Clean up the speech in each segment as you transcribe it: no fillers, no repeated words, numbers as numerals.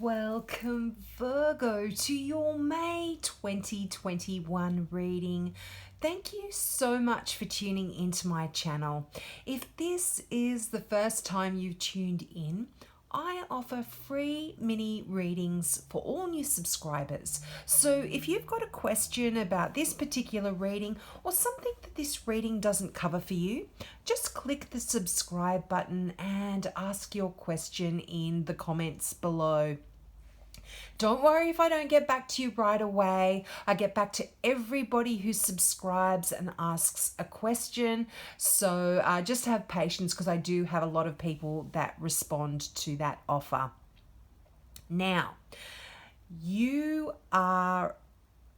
Welcome, Virgo, to your May 2021 reading. Thank you so much for tuning into my channel. If this is the first time you've tuned in, I offer free mini readings for all new subscribers. So if you've got a question about this particular reading or something that this reading doesn't cover for you, just click the subscribe button and ask your question in the comments below. Don't worry if I don't get back to you right away. I get back to everybody who subscribes and asks a question. So just have patience because I do have a lot of people that respond to that offer. Now, you are,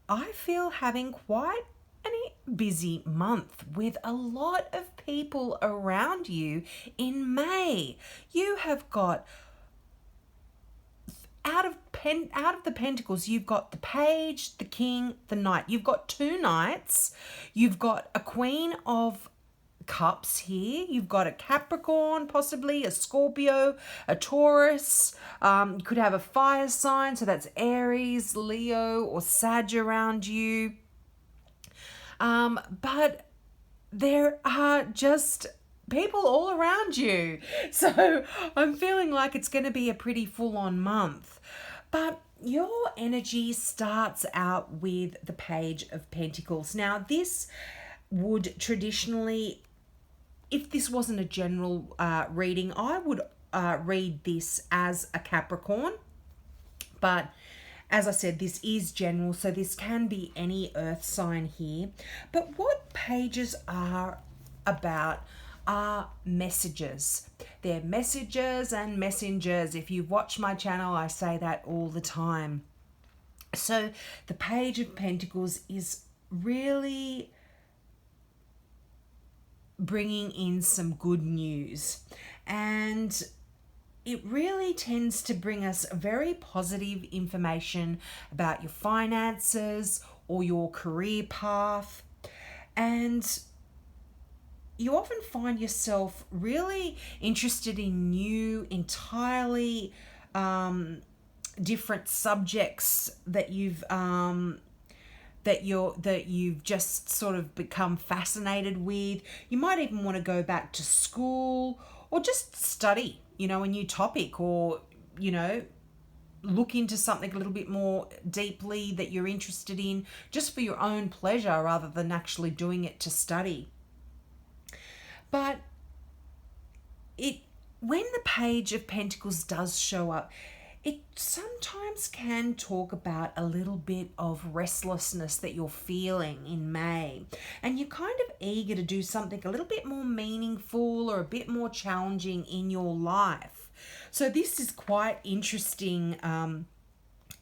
I feel, having quite a busy month with a lot of people around you in May. You have got out of the pentacles, you've got the page, the king, the knight. You've got two knights. You've got a queen of cups here. You've got a Capricorn, possibly a Scorpio, a Taurus. You could have a fire sign, so that's Aries, Leo, or Sag around you. But there are just people all around you. So I'm feeling like it's going to be a pretty full-on month. But your energy starts out with the Page of Pentacles. Now, this would traditionally, if this wasn't a general reading, I would read this as a Capricorn. But as I said, this is general, so this can be any earth sign here. But what pages are about are messages. They're messages and messengers. If you've watched my channel, I say that all the time. So the Page of Pentacles is really bringing in some good news, and it really tends to bring us very positive information about your finances or your career path. And you often find yourself really interested in new, entirely different subjects that you've just sort of become fascinated with. You might even want to go back to school or just study, a new topic, or look into something a little bit more deeply that you're interested in, just for your own pleasure rather than actually doing it to study. But when the Page of Pentacles does show up, it sometimes can talk about a little bit of restlessness that you're feeling in May. And you're kind of eager to do something a little bit more meaningful or a bit more challenging in your life. So this is quite interesting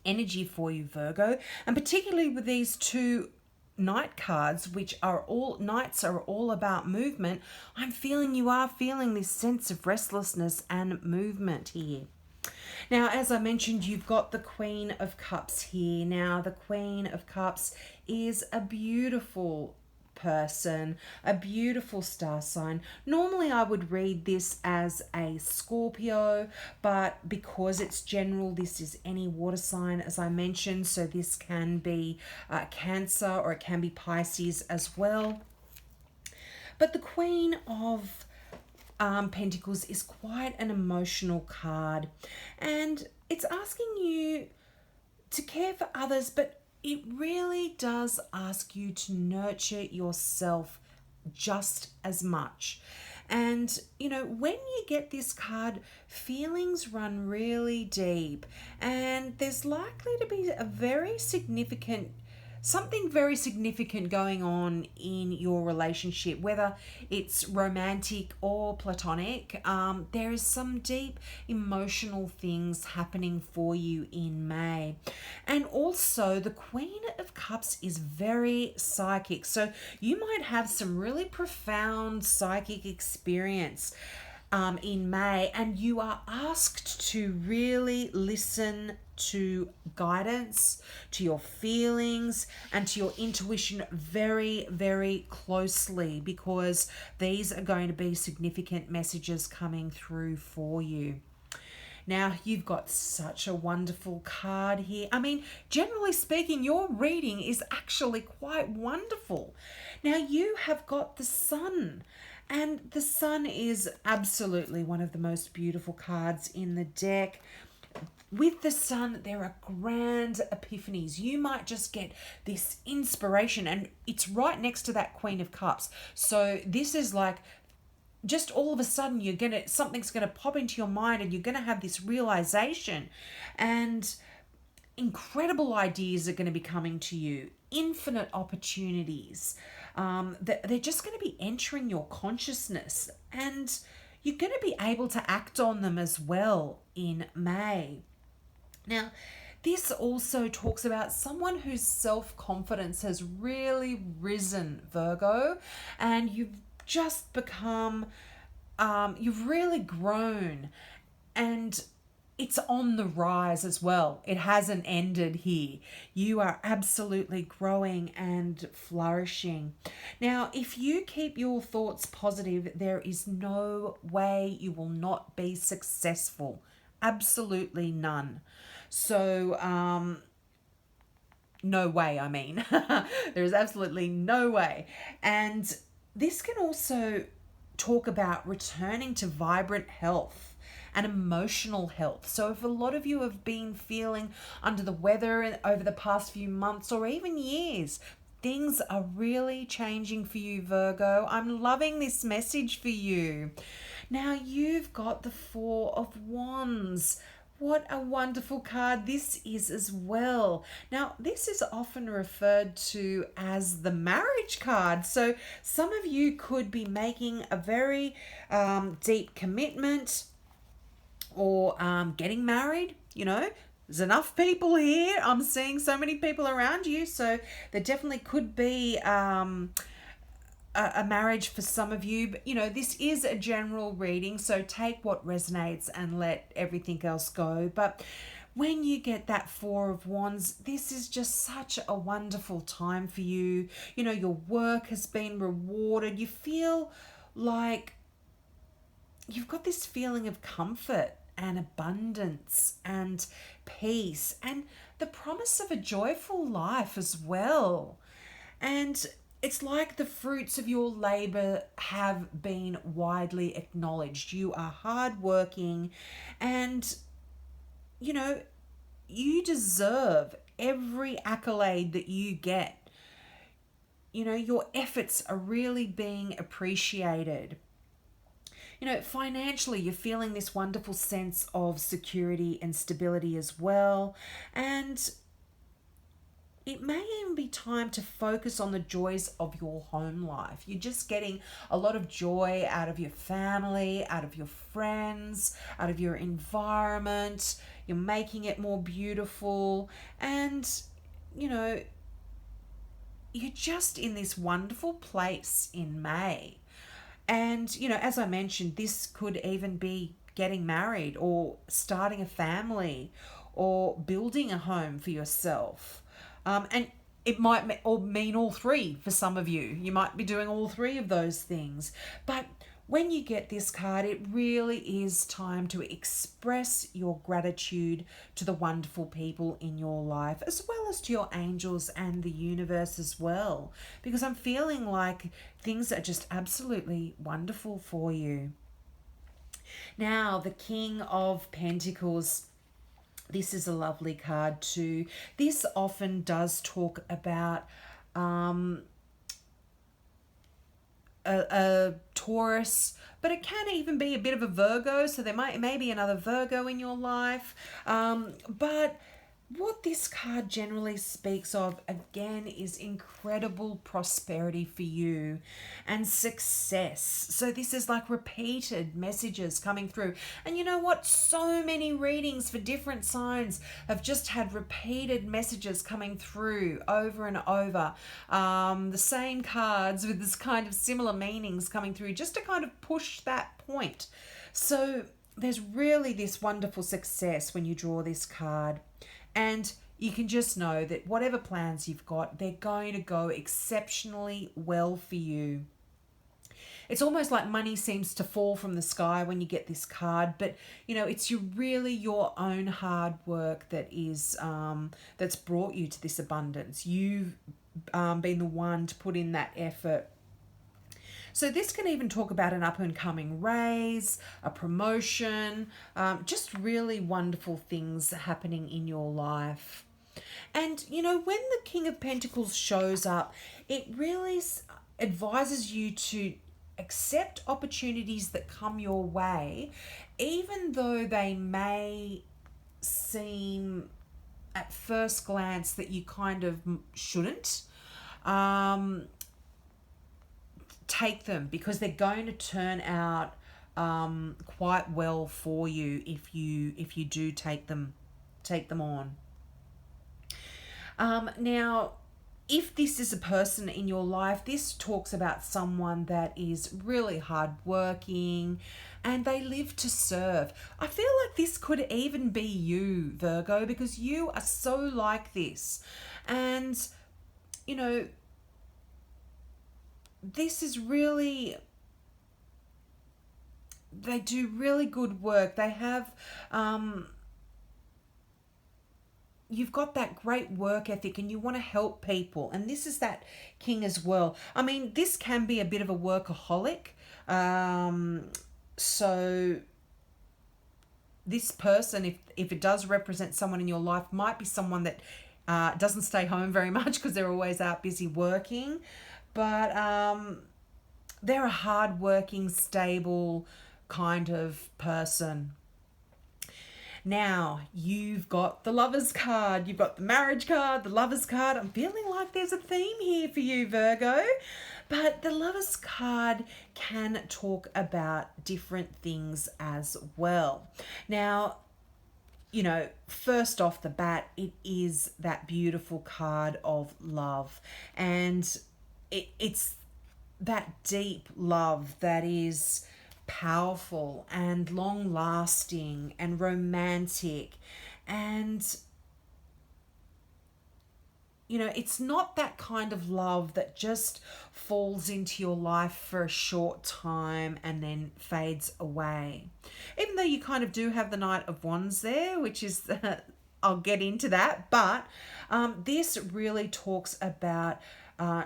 energy for you, Virgo. And particularly with these two Knight cards, which are all Knights, are all about movement. I'm feeling you are feeling this sense of restlessness and movement here. Now, as I mentioned, you've got the Queen of Cups here. Now, the Queen of Cups is a beautiful person, a beautiful star sign. Normally I would read this as a Scorpio, but because it's general, this is any water sign, as I mentioned, so this can be Cancer, or it can be Pisces as well. But the Queen of Pentacles is quite an emotional card, and it's asking you to care for others, but it really does ask you to nurture yourself just as much. And, when you get this card, feelings run really deep, and there's likely to be something very significant going on in your relationship, whether it's romantic or platonic. There is some deep emotional things happening for you in May. And also the Queen of Cups is very psychic, so you might have some really profound psychic experience in May, and you are asked to really listen to guidance, to your feelings, and to your intuition very, very closely, because these are going to be significant messages coming through for you. Now, you've got such a wonderful card here. I mean, generally speaking, your reading is actually quite wonderful. Now, you have got the Sun, and the Sun is absolutely one of the most beautiful cards in the deck. With the Sun, there are grand epiphanies. You might just get this inspiration, and it's right next to that Queen of Cups. So this is like just all of a sudden something's gonna pop into your mind, and you're gonna have this realization, and incredible ideas are going to be coming to you, infinite opportunities. They're just going to be entering your consciousness, and you're going to be able to act on them as well in May. Now, this also talks about someone whose self-confidence has really risen, Virgo, and you've just become, you've really grown, and it's on the rise as well. It hasn't ended here. You are absolutely growing and flourishing. Now, if you keep your thoughts positive, there is no way you will not be successful. Absolutely none. So, no way, I mean. There is absolutely no way. And this can also talk about returning to vibrant health and emotional health. So if a lot of you have been feeling under the weather over the past few months or even years, things are really changing for you, Virgo. I'm loving this message for you. Now, you've got the Four of Wands. What a wonderful card this is as well. Now, this is often referred to as the marriage card. So some of you could be making a very deep commitment, or getting married. There's enough people here. I'm seeing so many people around you, so there definitely could be a marriage for some of you. But this is a general reading, so take what resonates and let everything else go. But when you get that Four of Wands, this is just such a wonderful time for you. Your work has been rewarded. You feel like you've got this feeling of comfort and abundance and peace and the promise of a joyful life as well. And it's like the fruits of your labor have been widely acknowledged. You are hardworking, and you deserve every accolade that you get. Your efforts are really being appreciated. Financially, you're feeling this wonderful sense of security and stability as well. And it may even be time to focus on the joys of your home life. You're just getting a lot of joy out of your family, out of your friends, out of your environment. You're making it more beautiful. And, you're just in this wonderful place in May. And, as I mentioned, this could even be getting married or starting a family or building a home for yourself. And it might mean all three for some of you. You might be doing all three of those things. But when you get this card, it really is time to express your gratitude to the wonderful people in your life, as well as to your angels and the universe as well, because I'm feeling like things are just absolutely wonderful for you. Now, the King of Pentacles. This is a lovely card too. This often does talk about a Taurus, but it can even be a bit of a Virgo, so there may be another Virgo in your life. But what this card generally speaks of, again, is incredible prosperity for you and success. So this is like repeated messages coming through. And you know what? So many readings for different signs have just had repeated messages coming through over and over. The same cards with this kind of similar meanings coming through, just to kind of push that point. So there's really this wonderful success when you draw this card. And you can just know that whatever plans you've got, they're going to go exceptionally well for you. it's almost like money seems to fall from the sky when you get this card, but it's really your own hard work that is that's brought you to this abundance. You've been the one to put in that effort. So this can even talk about an up and coming raise, a promotion, just really wonderful things happening in your life. And when the King of Pentacles shows up, it really advises you to accept opportunities that come your way, even though they may seem at first glance that you kind of shouldn't. Take them, because they're going to turn out quite well for you if you do take them on. Now, if this is a person in your life, this talks about someone that is really hardworking and they live to serve. I feel like this could even be you, Virgo, because you are so like this. And, this is really, they do really good work. They have, you've got that great work ethic and you want to help people. And this is that King as well. I mean, this can be a bit of a workaholic. So this person, if it does represent someone in your life, might be someone that doesn't stay home very much because they're always out busy working. But they're a hardworking, stable kind of person. Now, you've got the Lover's card, you've got the Marriage card, the Lover's card. I'm feeling like there's a theme here for you, Virgo. But the Lover's card can talk about different things as well. Now, first off the bat, it is that beautiful card of love. And it's that deep love that is powerful and long-lasting and romantic. And, it's not that kind of love that just falls into your life for a short time and then fades away. Even though you kind of do have the Knight of Wands there, which is, I'll get into that. But this really talks about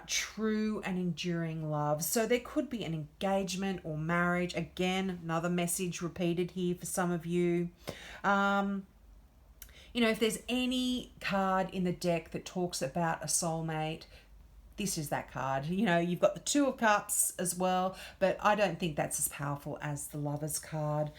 true and enduring love. So there could be an engagement or marriage. Again, another message repeated here for some of you. If there's any card in the deck that talks about a soulmate, this is that card. You've got the Two of Cups as well, but I don't think that's as powerful as the Lover's card.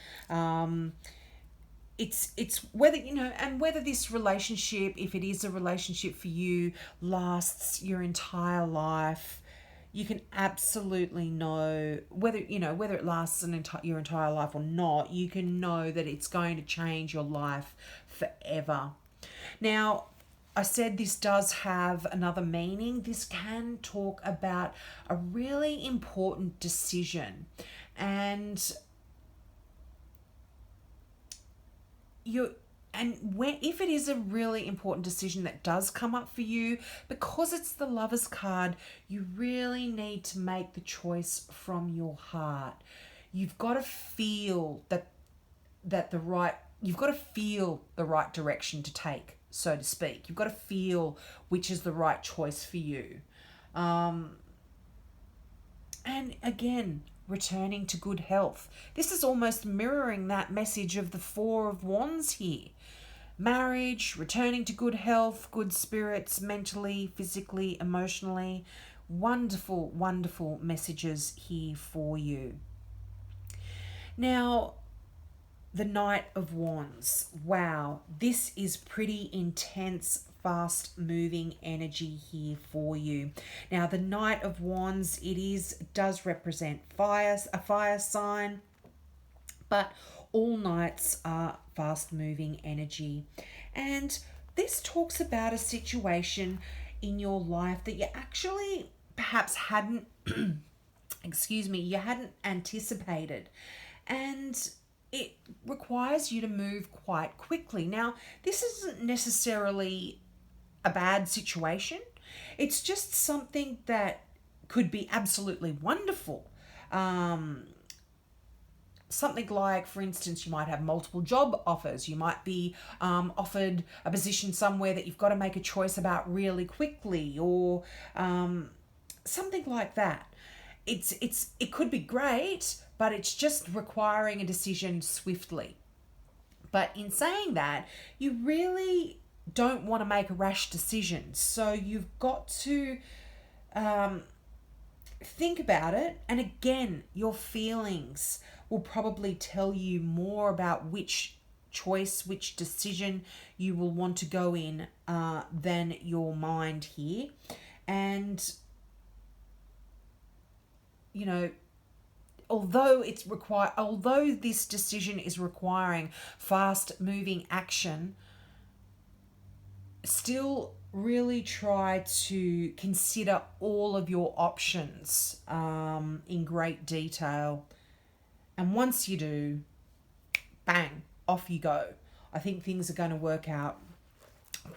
It's whether, and whether this relationship, if it is a relationship for you, lasts your entire life. You can absolutely know whether it lasts your entire life or not. You can know that it's going to change your life forever. Now, I said this does have another meaning. This can talk about a really important decision. And if it is a really important decision that does come up for you, because it's the Lover's card, you really need to make the choice from your heart. You've got to feel you've got to feel the right direction to take, so to speak. You've got to feel which is the right choice for you. And again, returning to good health. This is almost mirroring that message of the Four of Wands here. Marriage, returning to good health, good spirits, mentally, physically, emotionally. Wonderful, wonderful messages here for you. Now, the Knight of Wands. Wow, this is pretty intense, fast-moving energy here for you. Now, the Knight of Wands, does represent a fire sign, but all knights are fast-moving energy. And this talks about a situation in your life that you actually perhaps hadn't, you hadn't anticipated. And it requires you to move quite quickly. Now, this isn't necessarily a bad situation. It's just something that could be absolutely wonderful. Something like, for instance, you might have multiple job offers. You might be offered a position somewhere that you've got to make a choice about really quickly, or something like that. It could be great, but it's just requiring a decision swiftly. But in saying that, you really don't want to make a rash decision. So you've got to think about it. And again, your feelings will probably tell you more about which choice, which decision you will want to go in than your mind here. And, you know, although this decision is requiring fast moving action, still really try to consider all of your options in great detail. And once you do, bang, off you go. I think things are going to work out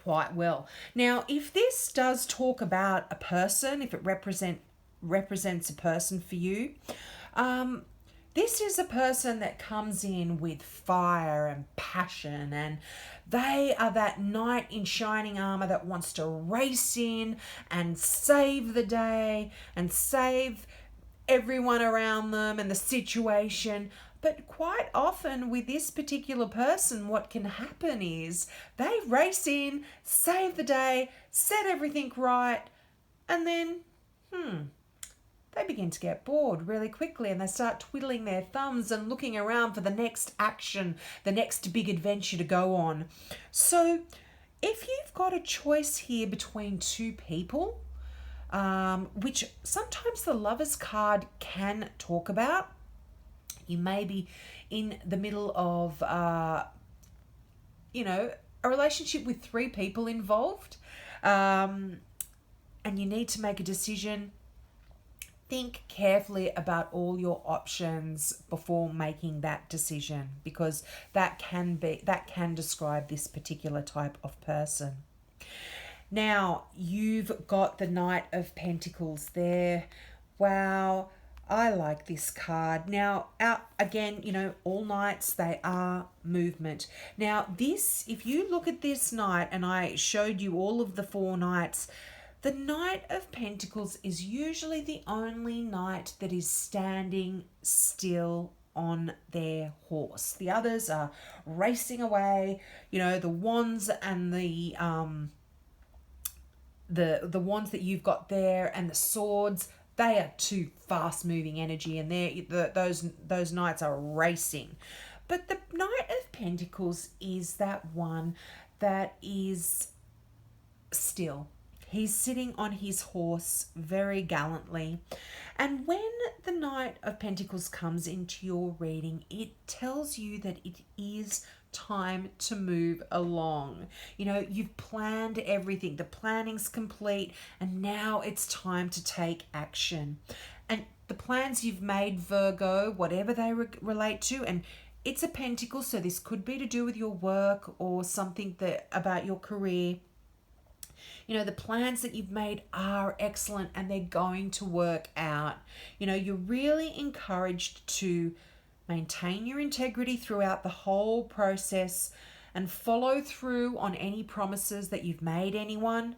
quite well. Now, if this does talk about a person, if it represents a person for you, this is a person that comes in with fire and passion, and they are that knight in shining armor that wants to race in and save the day and save everyone around them and the situation. But quite often with this particular person, what can happen is they race in, save the day, set everything right, and then, they begin to get bored really quickly, and they start twiddling their thumbs and looking around for the next action, the next big adventure to go on. So if you've got a choice here between two people, which sometimes the Lovers card can talk about, you may be in the middle of, a relationship with three people involved, and you need to make a decision. Think carefully about all your options before making that decision, because that can describe this particular type of person. Now, you've got the Knight of Pentacles there. Wow, I like this card. Now, again, all knights, they are movement. Now, if you look at this knight, and I showed you all of the four knights, the Knight of Pentacles is usually the only knight that is standing still on their horse. The others are racing away. The wands and the wands that you've got there and the swords, they are too fast moving energy, and those knights are racing. But the Knight of Pentacles is that one that is still. He's sitting on his horse very gallantly. And when the Knight of Pentacles comes into your reading, it tells you that it is time to move along. You've planned everything. The planning's complete, and now it's time to take action. And the plans you've made, Virgo, whatever they relate to, and it's a pentacle, so this could be to do with your work or something about your career. The plans that you've made are excellent, and they're going to work out. You're really encouraged to maintain your integrity throughout the whole process and follow through on any promises that you've made anyone.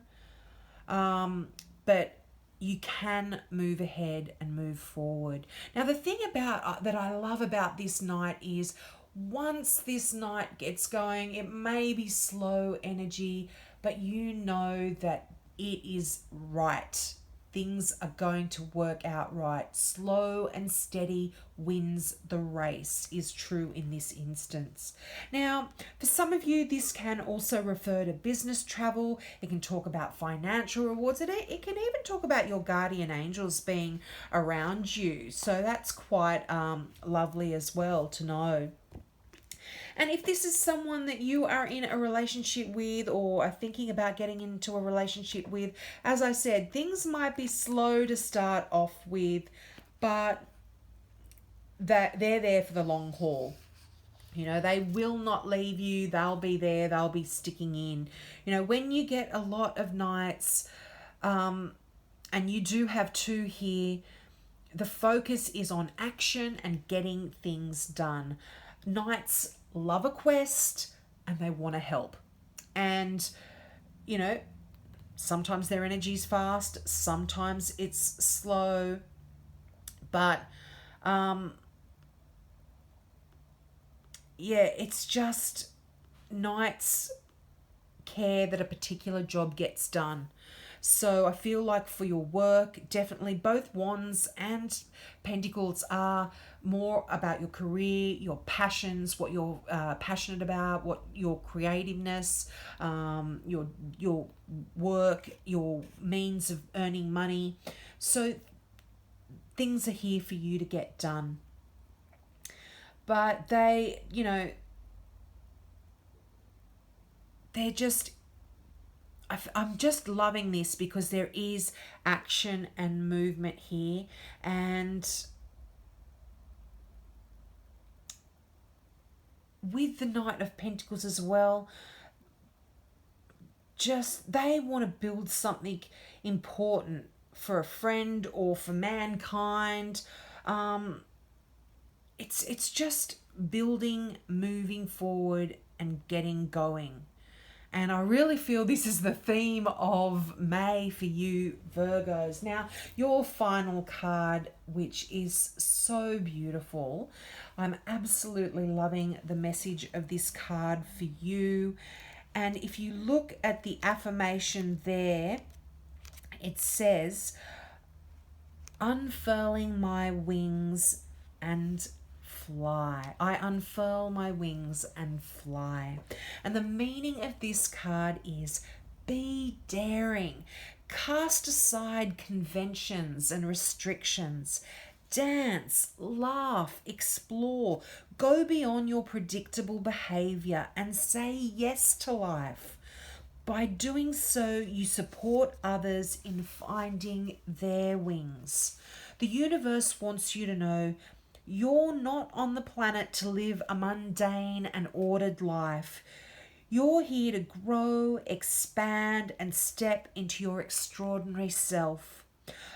But you can move ahead and move forward. Now, the thing that I love about this night is once this night gets going, it may be slow energy, but you know that it is right. Things are going to work out right. Slow and steady wins the race is true in this instance. Now, for some of you, this can also refer to business travel. It can talk about financial rewards. It can even talk about your guardian angels being around you. So that's quite lovely as well to know. And if this is someone that you are in a relationship with or are thinking about getting into a relationship with, as I said, things might be slow to start off with, but that they're there for the long haul. They will not leave you. They'll be there. They'll be sticking in. When you get a lot of knights, and you do have two here, the focus is on action and getting things done. Knights love a quest and they want to help. And, you know, sometimes their energy's fast, sometimes it's slow, but yeah, it's just knights care that a particular job gets done. So I feel like for your work, definitely both wands and pentacles are more about your career, your passions, what you're passionate about, what your creativeness, your work, your means of earning money. So things are here for you to get done. But they, you know, they're just, I'm just loving this because there is action and movement here. And with the Knight of Pentacles as well, just they want to build something important for a friend or for mankind. It's just building, moving forward and getting going. And I really feel this is the theme of May for you, Virgos. Now, your final card, which is so beautiful. I'm absolutely loving the message of this card for you. And if you look at the affirmation there, it says, unfurling my wings and fly. I unfurl my wings and fly. And the meaning of this card is be daring. Cast aside conventions and restrictions. Dance, laugh, explore. Go beyond your predictable behavior and say yes to life. By doing so, you support others in finding their wings. The universe wants you to know you're not on the planet to live a mundane and ordered life. You're here to grow, expand, and step into your extraordinary self.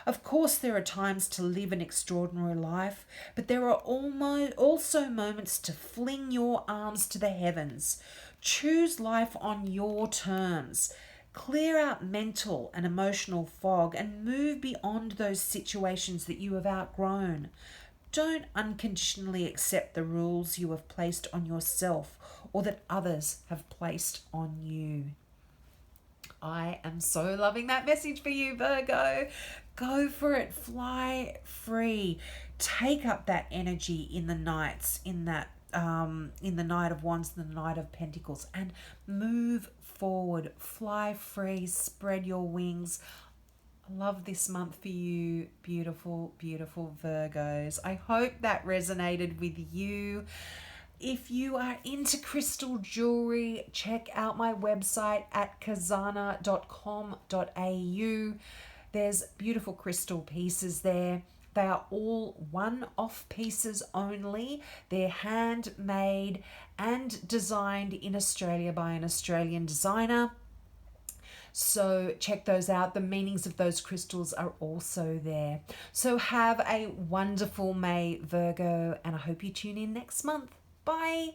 Of course, there are times to live an extraordinary life, but there are also moments to fling your arms to the heavens. Choose life on your terms. Clear out mental and emotional fog and move beyond those situations that you have outgrown. Don't unconditionally accept the rules you have placed on yourself or that others have placed on you. I am so loving that message for you, Virgo. Go for it. Fly free. Take up that energy in the nights, in the Knight of Wands, the Knight of Pentacles, and move forward. Fly free. Spread your wings. Love this month for you, beautiful, beautiful Virgos. I hope that resonated with you. If you are into crystal jewelry, check out my website at kazana.com.au. There's beautiful crystal pieces there. They are all one-off pieces only. They're handmade and designed in Australia by an Australian designer. So check those out. The meanings of those crystals are also there. So have a wonderful May, Virgo, and I hope you tune in next month. Bye.